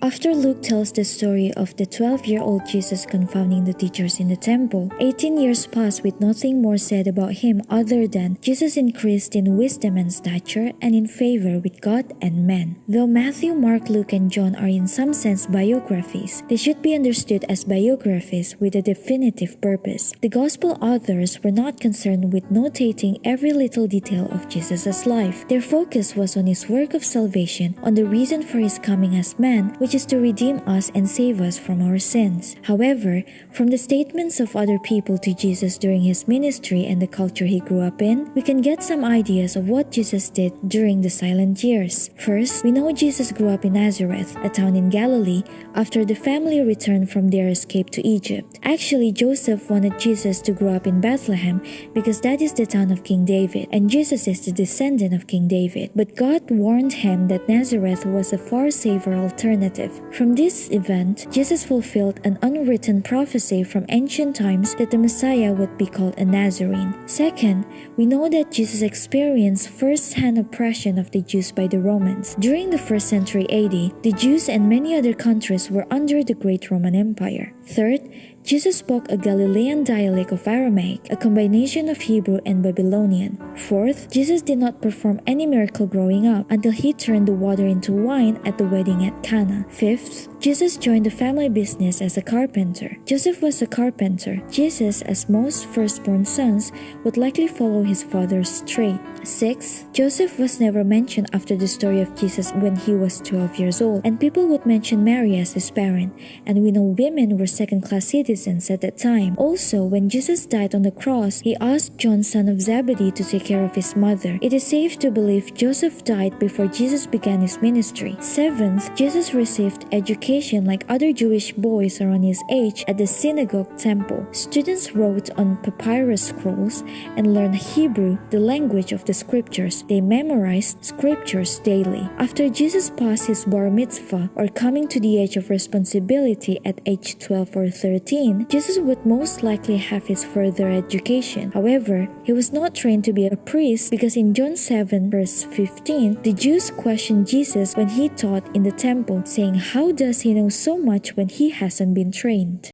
After Luke tells the story of the 12-year-old Jesus confounding the teachers in the temple, 18 years passed with nothing more said about him other than Jesus increased in wisdom and stature and in favor with God and men. Though Matthew, Mark, Luke, and John are in some sense biographies, they should be understood as biographies with a definitive purpose. The Gospel authors were not concerned with notating every little detail of Jesus' life. Their focus was on his work of salvation, on the reason for his coming as man, which is to redeem us and save us from our sins. However, from the statements of other people to Jesus during his ministry and the culture he grew up in, we can get some ideas of what Jesus did during the silent years. First, we know Jesus grew up in Nazareth, a town in Galilee, after the family returned from their escape to Egypt. Actually, Joseph wanted Jesus to grow up in Bethlehem because that is the town of King David, and Jesus is the descendant of King David. But God warned him that Nazareth was a far safer alternative. From this event, Jesus fulfilled an unwritten prophecy from ancient times that the Messiah would be called a Nazarene. Second, we know that Jesus experienced first-hand oppression of the Jews by the Romans. During the 1st century AD, the Jews and many other countries were under the great Roman Empire. Third, Jesus spoke a Galilean dialect of Aramaic, a combination of Hebrew and Babylonian. Fourth, Jesus did not perform any miracle growing up until he turned the water into wine at the wedding at Cana. Fifth, Jesus joined the family business as a carpenter. Joseph was a carpenter. Jesus, as most firstborn sons, would likely follow his father's trade. Sixth, Joseph was never mentioned after the story of Jesus when he was 12 years old, and people would mention Mary as his parent, and we know women were second-class citizens at that time. Also, when Jesus died on the cross, he asked John, son of Zebedee, to take care of his mother. It is safe to believe Joseph died before Jesus began his ministry. Seventh, Jesus received education like other Jewish boys around his age at the synagogue temple. Students wrote on papyrus scrolls and learned Hebrew, the language of the scriptures. They memorized scriptures daily. After Jesus passed his bar mitzvah, or coming to the age of responsibility at age 12 or 13, Jesus would most likely have his further education. However, he was not trained to be a priest because in John 7 verse 15, the Jews questioned Jesus when he taught in the temple, saying, "How does he know so much when he hasn't been trained?"